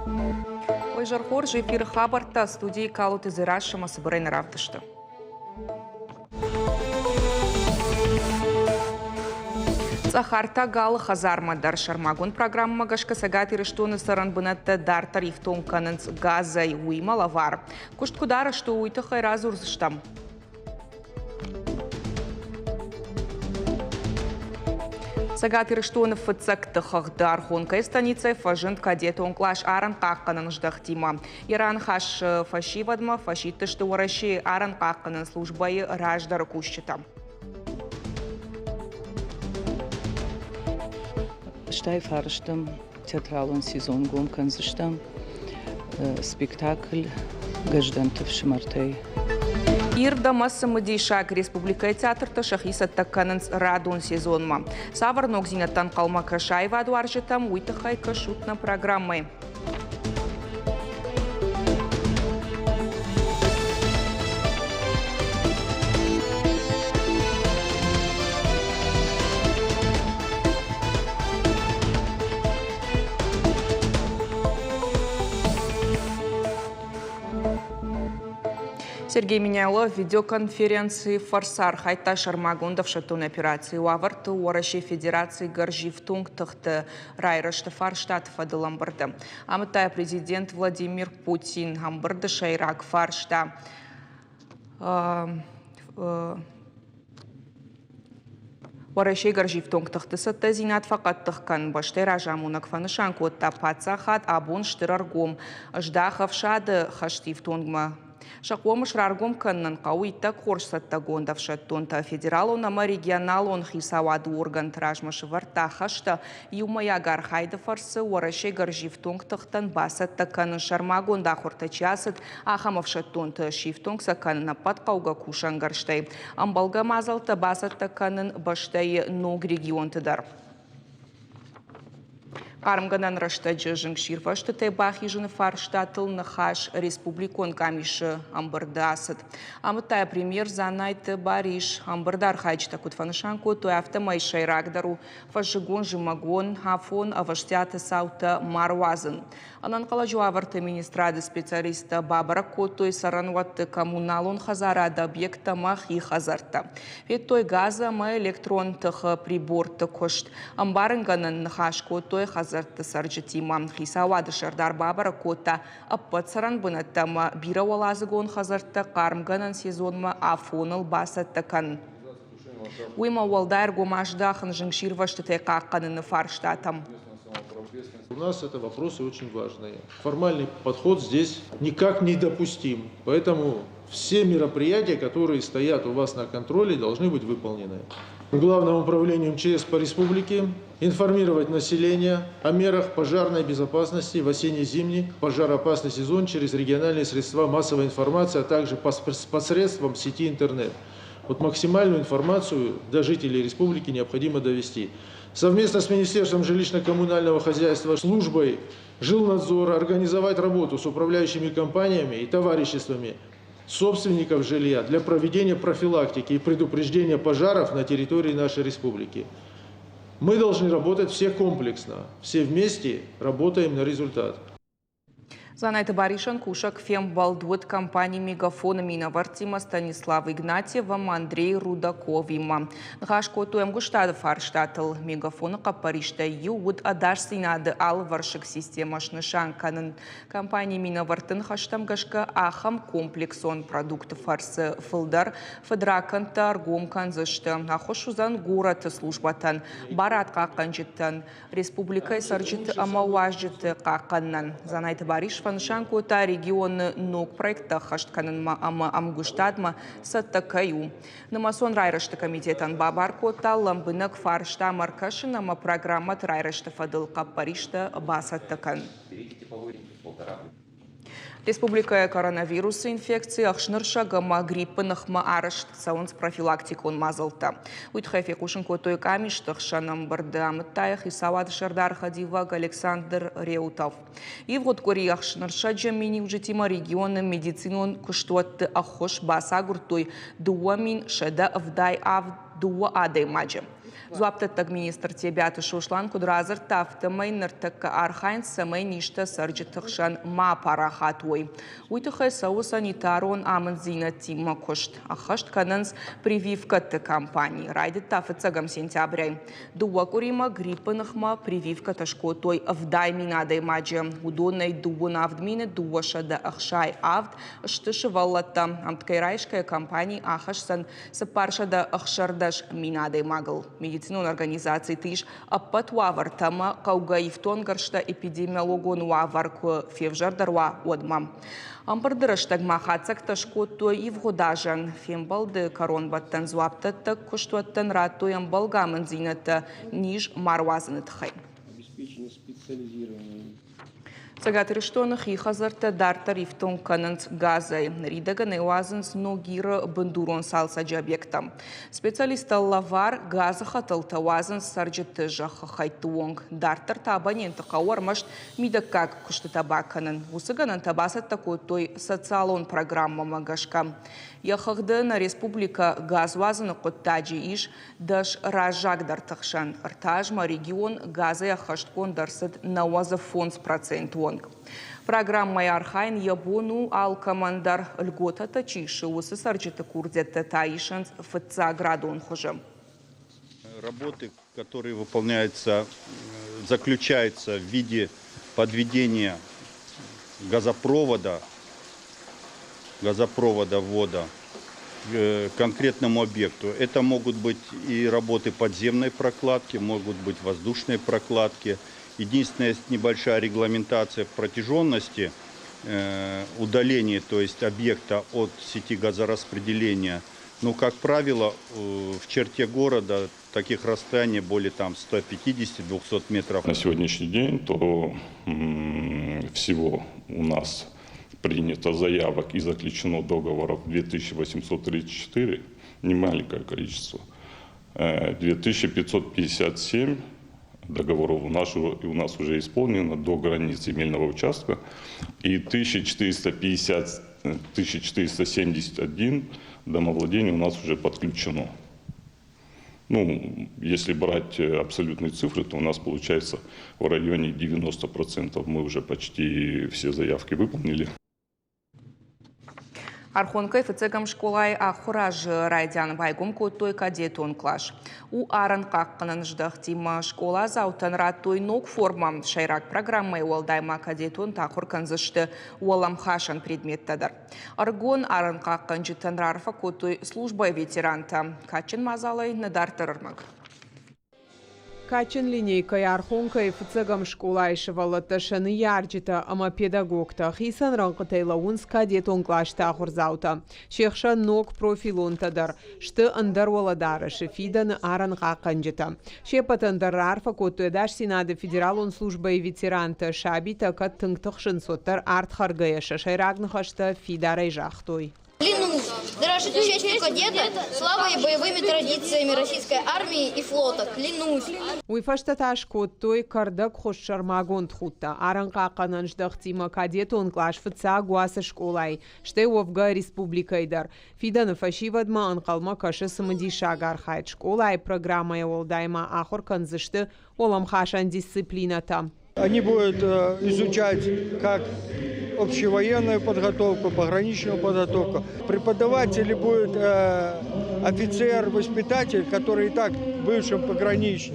Ой, жархор же эфир Хабарта, студии Калуты Зирашима Сабарейна Равтышты. Сахарта гал хазармадар шармагун программа гашка сагати рештуны саранбынатта дар тарифтон канынц газай уймалавар. Кушт кудара что уйта хайразурзыштам. Сагати рештуны фыцакты хахдар хонкай станицей фажент кадет онклаш аран какканын ждахтима. Иран хаш фашивадма фашитты что ураши аран какканын службай раждар кущита. Штай фарштам театралон сезон гонканзыштам спектакль гаждантов шмартей. Ирда массамадейшак республика театрта шахиса такканынс радун сезонма. Саварнок зинаттан калма кашайва адуаржитам уйтахай кашутна программой. Сергей Миняйлов, видеоконференции «Форсар» хайта шармагундов шатун операции уаварты уараши федерации горживтунг тахты райрашты фарштат фадыламбарды. Амытай президент Владимир Путин амбарды шайрак фаршта. Уараши горживтунг тахты сатта зинат факат тахкан баштай ражамунак фанышан котта пацахат абун штыраргум. Ждахав шады хаштивтунгма. Шакомыш раргум каннан кауита корсатта гондавшаттунта федералу нама регионалун хисаваду орган тражмыш вартахашта юмаягар хайдафарсы уарашей горживтунг тахтан басатта канын шарма гондахурта часыт ахамовшаттунта шифтунг саканна паткауга кушангарштай. Амбалга мазалта басатта канын баштай ног регионтыдар. Армганан раштаджа жыңширва, что те бахижын фарштатыл нахаш республикон камиш амбардасад. Амытая премьер занайты бариш амбардар хайчта кутфанышан коту автомай шайрагдару фашигон жимагон хафон аваштята саута марвазын. Ананкала жуаварты министрады специалиста Бабара Котой саранватты коммуналон хазарада объекта махи хазарта. Ведь той газа ма электронтых приборты кошт. Амбарынганын нахаш котой хазарты сарджитима. Хисавады шардар Бабара Кота аппат саранбынаттама биравалазыгон хазарта кармганын сезонма афоныл басаттакан. Уйма уалдайр гомаждахын жыңширвашты тайқаққанын фарштатам. У нас это вопросы очень важные. Формальный подход здесь никак не допустим. Поэтому все мероприятия, которые стоят у вас на контроле, должны быть выполнены. Главному управлению МЧС по республике информировать население о мерах пожарной безопасности в осенне-зимний пожароопасный сезон через региональные средства массовой информации, а также посредством сети интернет. Вот максимальную информацию до жителей республики необходимо довести. Совместно с Министерством жилищно-коммунального хозяйства, службой жилнадзора организовать работу с управляющими компаниями и товариществами собственников жилья для проведения профилактики и предупреждения пожаров на территории нашей республики. Мы должны работать все комплексно, все вместе работаем на результат. Занайты баришан кушак фем балдует компании мегафона Миновартима Станислава Игнатьева Андрей Рудаковима. Нахашко туем гуштады фарштатыл мегафона капаришта юуд адарсинады ал варшик система шнышанканын. Компания Миновартын хаштам гашка ахам комплексон продукты фарсы фылдар федракан торгом канзышты. Ахошузан город службатан барат каканжиттан республикай саржиты амауажиты каканнан. Занайты бариш Фаншанку та регион ног проекта хаштканын амгуштадма саттакаю. Намасон райрашты комитетан бабарко та ламбынак фаршта маркашина ма программа райрашты фадыл каппаришта басаттакан. Республика коронавируса инфекции ахшнырша гамма гриппы нахма арышт саунс профилактикон мазалта. Уйтхайфе кушинко той камиш тахшанам бардам таях и савад шардар хадиваг Александр Реутов. И вот кори ахшнырша джамини ужитима региона медицинон куштуат ахош басагур той дуамин шада авдай ав дуа адей маджем. Зуаптаттаг министр Тебята Шушлан Кудразер тафтамай ныртакка архайн самай ништа сарджитахшан ма парахатуй. Уйтахай сау санитарон аманзина тима кошт. Ахашт кананс прививка те кампании. Райдет тафтагам сентября. Дуакурима гриппанахма прививка ташкотой авдай минадой маджа. Удонной дуна авдмине дуаша да ахшай авд штышеваллата. Амткайрайшкая компания ахашсан сапарша да ахшардаш минадой магл. Медицинон организации тыш апатуавар тама каугаифтон гаршта эпидемиологон уаварку февжардарва одмам. Амбардырыштаг махацак ташкотой и вгодажан. Фембалды коронбаттан зуаптаттак куштуаттан раттой амбалгаман зината ниж марвазанытхай. Обеспечение специализированной. Цагатриштонах и хазарта дартар ифтон кананц газай. Ридага неуазанс ногира бандурон салсаджа объектам. Специалиста лавар газа хатал тавазан сарджет жаха хайтуонг. Дартар табанен такауар машт мидакак куштатабаканан. Усаганан табасат такой той социалон программа магашка. Яхахда на республика газвазана коттаджи иш даш ражак дартахшан. Артажма регион газа яхашткон дарсат наваза фонс процент. Программа Архайн ябону ал командар льгота тачиши усы сарджита курдета таишанс фца градон хожем. Работы, которые выполняются, заключаются в виде подведения газопровода ввода к конкретному объекту. Это могут быть и работы подземной прокладки, могут быть воздушные прокладки. Единственная небольшая регламентация в протяженности удаления, то есть объекта от сети газораспределения. Но, как правило, в черте города таких расстояний более 150-200 метров. На сегодняшний день то всего у нас принято заявок и заключено договоров 2834, немаленькое количество, 2557 договоров у нас уже исполнено до границ земельного участка, и 1471 домовладений у нас уже подключено. Ну, если брать абсолютные цифры, то у нас получается в районе 90%. Мы уже почти все заявки выполнили. Архонкай фицегам школай ахураж райдян байгум котой кадетон клаш. У аран какканан ждахтима школа заутан раттой ног формам шайрак программой уалдайма кадетон тахур канзышты уалам хашан предметтадар. Аргон аран каккан житан рарфа котой службой ветеранта. Качин мазалай надартарармак. Качин линейкой архонкой фицегам школа ишевалата шаны ярджита, ама педагогта хисан ранкатайла унс кадетон клашта хурзаута. Шехша ног профилон тадар, шты андар валадара шефидан аран каканджита. Шепат андар арфа котуэдаш синады федералон служба и ветеранта шабита кат тыңтықшын соттар арт харгая шашайрагнахашта фидарай жахтой. Клянусь дорожить честью кадета, славой и боевыми традициями российской армии и флота. Клянусь. Уйфаштаташ коттой кардак хошшармагон тхутта. Аранкаканан ждахтима кадетон клаш фца гуаса школай. Ште овга республикайдар. Фидана фашивадма анкалма каша самадиша гархайт школай. Программа яволдайма ахор канзышты оламхашан дисциплината. Они будут изучать как общевоенную подготовку, пограничную подготовку. Преподаватели будет офицер-воспитатель, который и так бывшим пограничник.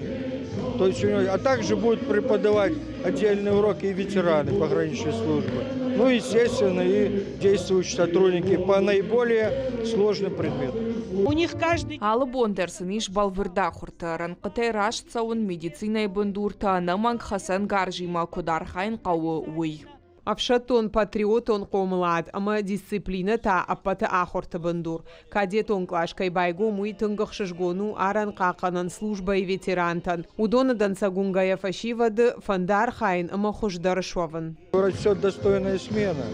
То есть, а также будут преподавать отдельные уроки и ветераны пограничной службы. Ну, естественно, и действующие сотрудники по наиболее сложным предметам. У них каждый... Алла Бондерсон иш балвердахурта ранкатай рашцаун медицина и бандурта наманг хасан гаржима кудархайн кау уй. Авшатон патриотон комлад, ама дисциплина та апата ахорта бандур. Кадетон клашкай байгу муй тынгахшишгону аран каканан служба и ветерантан. Удона дансагунгая фашивады фандар хайн ама хуждаршован. Все достойная смена,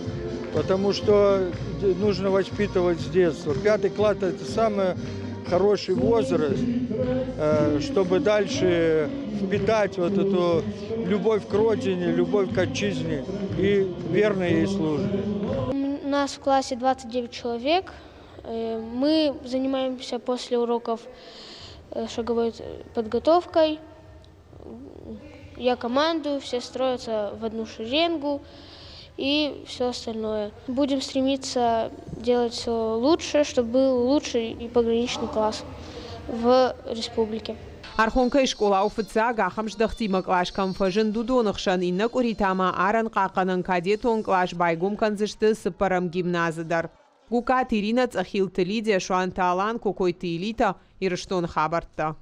потому что нужно воспитывать с детства. 5 класс – это самый хороший возраст, чтобы дальше впитать вот эту любовь к родине, любовь к отчизне и верно ей службе. У нас в классе 29 человек. Мы занимаемся после уроков шаговой подготовкой. Я командую, все строятся в одну шеренгу и все остальное. Будем стремиться делать все лучше, чтобы был лучший и пограничный класс в республике. Архонка школа уфтса гахам ждахтима клаш камфажын дудонықшан иннак уритама аран қақанын кадетон клаш байгум канзышты сыпарам гимназыдар. Гукат Ирина цахил Лидия Шуанталан кокойты элита ирыштон хабартта.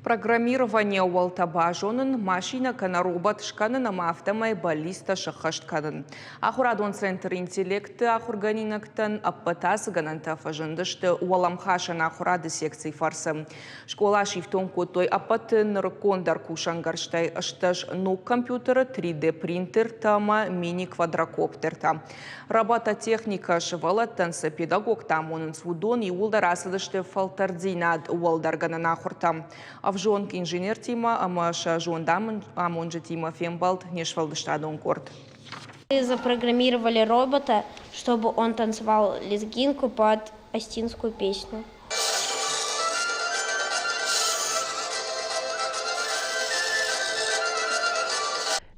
Программирование уалтаба жонын машина кана робот шканын ама автомай баллиста шахашт канын. Ахурадон центр интеллекты ахурганинактан аппатасы гананта фажындышты уаламхашан ахурады секции фарсы. Школа шифтон котой аппатын рыкондар кушангарштай ышташ нук компьютера 3D принтер тама мини квадрокоптер там. Робототехника шывалаттансы педагог там онын свудон и улдарасыдышты фалтардинад уалдарганан ахуртам. Авжонки инженер Тима, амаша жондам, амонжа Тима Фембалт, нешвалдыштадон корт. Запрограммировали робота, чтобы он танцевал лезгинку под остинскую песню.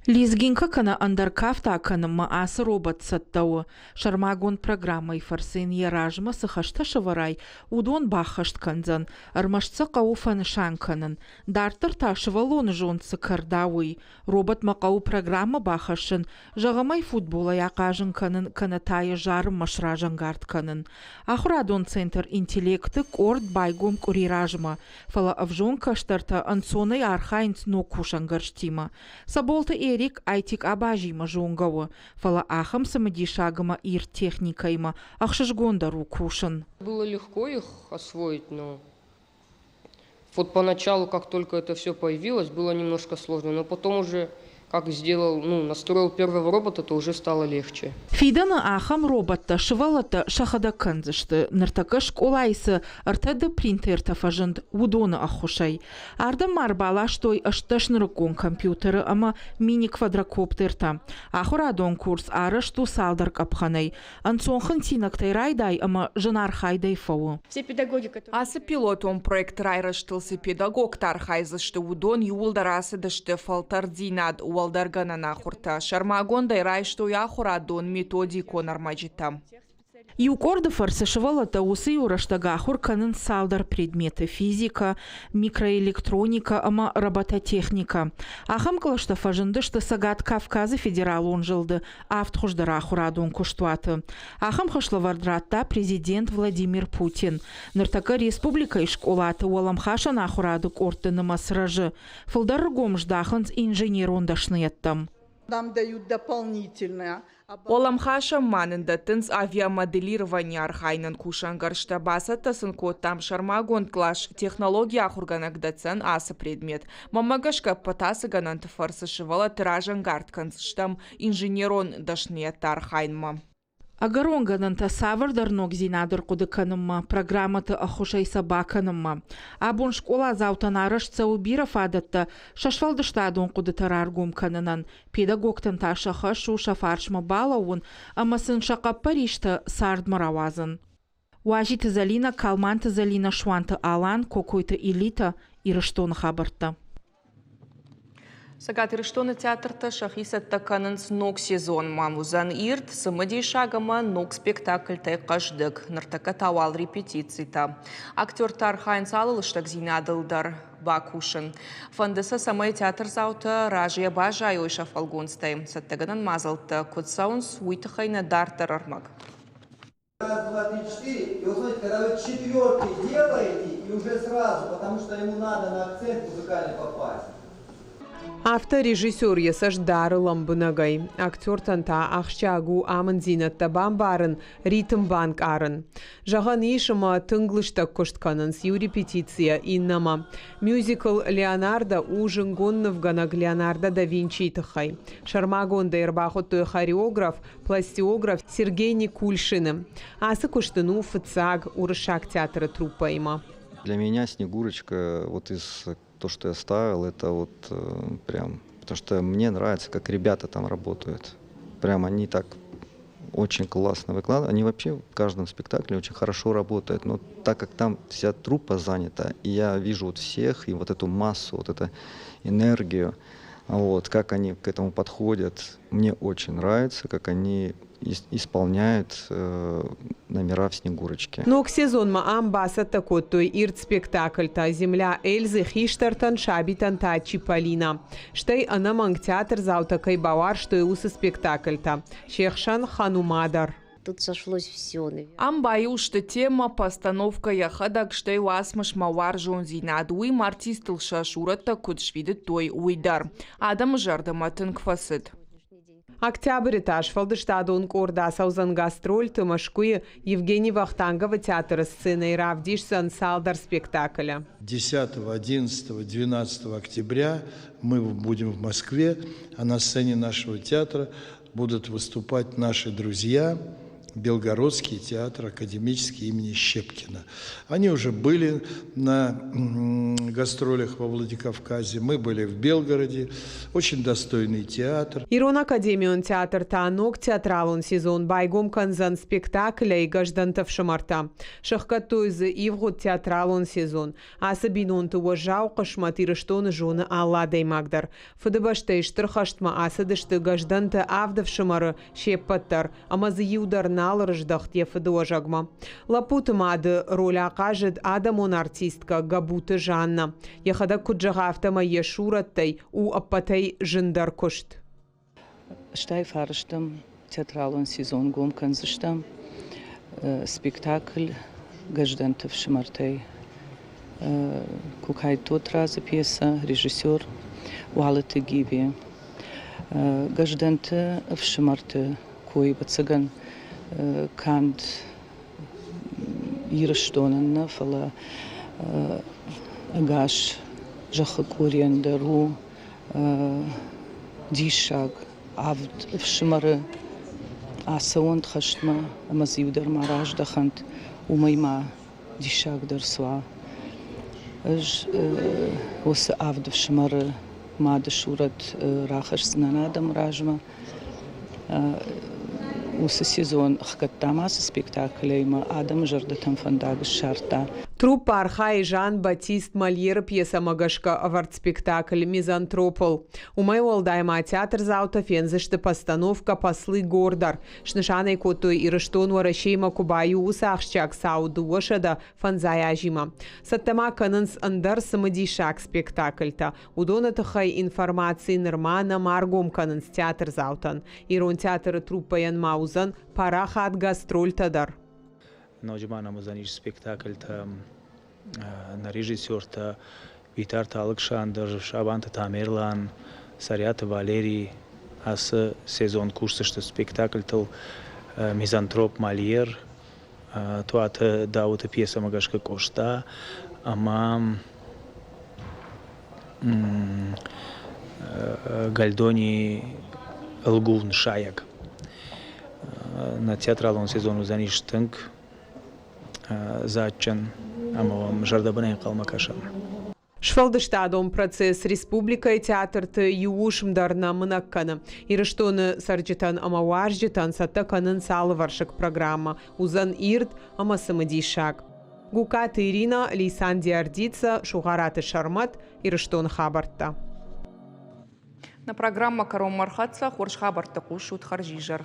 Лизгинка кана андеркафта кана маас робот саттау. Шармагон программой фарсен яражма сахашта шаварай. Удон бахашт канзан. Армашца кауфан шанканан. Дартер ташвалон жонцы кардауи. Робот макау программа бахашын. Жагамай футбола яқажын канан канатая жарым машражан гард канан. Ахурадон центр интеллекты корд байгом куриражма. Фала авжонка штарта ансоной архайнц нокушан гарштима. Саболта Эрик айтик абажима жонгауы. Фала ахам самодишагама ир техникайма. Ахшашгондару крушен. Было легко их освоить, но вот поначалу, как только это все появилось, было немножко сложно. Но потом уже, как настроил первого робота, то уже стало легче. Фидана ахам робота швалата шахада канзышты. Нартака школайсы артада принтер тафажанд удона ахушай. Арда марбала штой ашташнырыкон компьютера ама мини-квадрокоптер там. Ахурадон курс ара что салдарк апханай. Ансонхан тинактай райдай ама жанар хайдай фау. Все педагоги, которые... Асы пилотом проект райраштылсы педагог тархайзышты удон юлдарасы дышты фалтардинад уалдаргана нахурта. Шармагондай райшту яхурадон методико нормаджита. Юкорда фарсашевалата усы ураштагахур канын салдар предметы физика, микроэлектроника, ама робототехника. Ахам калашта фажындышты Сагат Кавказы федерал он жылды автхуждарахурадон куштуаты. Ахам хашлавардратта президент Владимир Путин. Ныртака республика и школаты уаламхаша нахураду кортыны масражы. Фалдар гомждаханс инженер ондашныяттам. Нам дают дополнительное. Оламхаша манында тынс авиамоделирование архайнын кушангаршта баса тасынко там шармагон клаш технология ахурганагдацан асы предмет. Мамагашка патасы гананты фарсышывала тиражан гартканстам инженерон дашниятта архайнма. Агаронгананта савардарнок зинадыр кудыканымма, программаты ахушай собаканымма. Абон школа заутанарыш цаубиров адатта шашвалдыштадон кудытараргум канынан. Педагогтан ташаха шу шафаршма балауын, амасын шақа паришта сардмаравазын. Уажи Залина, Калман Залина, Шуанта Алан, какой-то элита и Рыштон хабарта. Сагат Рыштоны театрта шахисатта канынс ног сезон мамузан ирт, сымыдей шагама ног спектакль тайқашдык, ныртака тавал репетицийта. Актер Тархайн салылыштак зинадылдар Бакушин. Фандыса самай театр заута ражия бажай ойша фалгонстай. Саттаганан мазалта кутсаунс уйтахайна дартар армак. Раз, два, три, четыре. И вот смотрите, когда вы четвертый делаете, и уже сразу, потому что ему надо на акцент музыкальный попасть. Авторежиссер ясаш дары ламбынагай. Актер танта ахшагу аманзинатта бамбарын ритм банк арын. Жаган ишыма тынглышта коштканынс ю репетиция иннама. Мюзикл Леонардо ужингоннов ганаг Леонардо да Винчи тахай. Шармагонда ирбахоттой хореограф, пластиограф Сергей Никульшин. Асы куштыну фыцаг урышак театра труппа има. Для меня Снегурочка вот из то, что я ставил, это вот прям, потому что мне нравится, как ребята там работают. Прям они так очень классно выкладывают. Они вообще в каждом спектакле очень хорошо работают. Но так как там вся труппа занята, и я вижу вот всех, и вот эту массу, вот эту энергию, вот, как они к этому подходят, мне очень нравится, как они исполняют номера в «Снегурочке». Но к сезон амбаса такой той ирт спектакль та земля Эльзы Хиштартан Шабитан та Чиполлино. Штай анаманг театр заутакай бавар, что и усы спектакль та. Шехшан Ханумадар. Тут сошлось все. Амбаю, что тема постановка яхадак, что и уасмаш мавар жонзинадуи, артистл шашурата кудшвиды той уйдар. Адам жардаматын кфасыт. Октябрь этаж Фалдыштадун Корда Саузан гастроль Тымашкуи Евгений Вахтангова театра сцены и Равдишсан Салдар спектакля. 10, 11, 12 октября мы будем в Москве, а на сцене нашего театра будут выступать наши друзья, Белгородский театр академический имени Щепкина. Они уже были на гастролях во Владикавказе, мы были в Белгороде, очень достойный театр. Ирон Академион театр Танок театралон сезон байгом канзан спектакля и гаждантов шамарта. Шахкатойзы Ивгод театралон сезон. Асабинон туажау кашматиры штоны жона Алладай Магдар. Фадабаштейштыр хаштма асадышты гажданты авдав шамары шеппаттар. Амазы юдар рождахт ефдожагма. Лапутмады роль окажет Адамон артистка Габута Жанна. Яхада куджагавтама ешураттай у аппатай жиндар кошт. Штай фарштам театралон сезон гом канзыштам спектакль гаждантов шамартай. Кукай тот раза пьеса, режиссер Уалаты Гиви. Гажданты в шамарте кой бацаган канд ирштонен фала агаш жахакуриендеру дишаг авд в шмары асаунд хаштма амазиудер мараж дахант умайма дишаг дерсва аж ос авд в шмары мадшурат рахаш знанадам ражма усы сезон хкаттамас спектаклейма Адам жардатам фандагы шарта. Труппа Архай Жан-Батист Мольер пьеса Магашка аварт спектакль «Мизантропол». У моего дайма театр заута фензышты постановка «Послы Гордар». Шнышаной котой и раштон варашейма кубаю усахщак сауду вошада фанзаяжима. Саттама кананс андар самодишак спектакль-та. Удоната хай информации нормана маргом кананс театр заутан. Ирон театр труппа ян маузан параха от гастроль тадар. نوجمان مزانیش سپکتاکل تا نریژیسور تا ویتار تا الکشاندر شابان تا تامیرلان سریات والری از سezon کورسش تا سپکتاکل تا میزانتروپ مالیر تو ات داوت پیسا مگاشک کوشتا اما گالدونی الگون شایگ на театралон сезону заниш тынк зачен амавам жардабанай калмакашан. Шфалдыштадом процесс республика и театр ты юушм дарна мнаккана. Ирыштоны сарджитан амаварджитан саттаканын салваршик программа. Узан ирт ама самадишак. Гукат Ирина, Лейсан Диардица, Шугараты Шармат, Ирыштон Хабарта. На программа Каром Мархатса Хорш Хабарта Кушут Харжижар.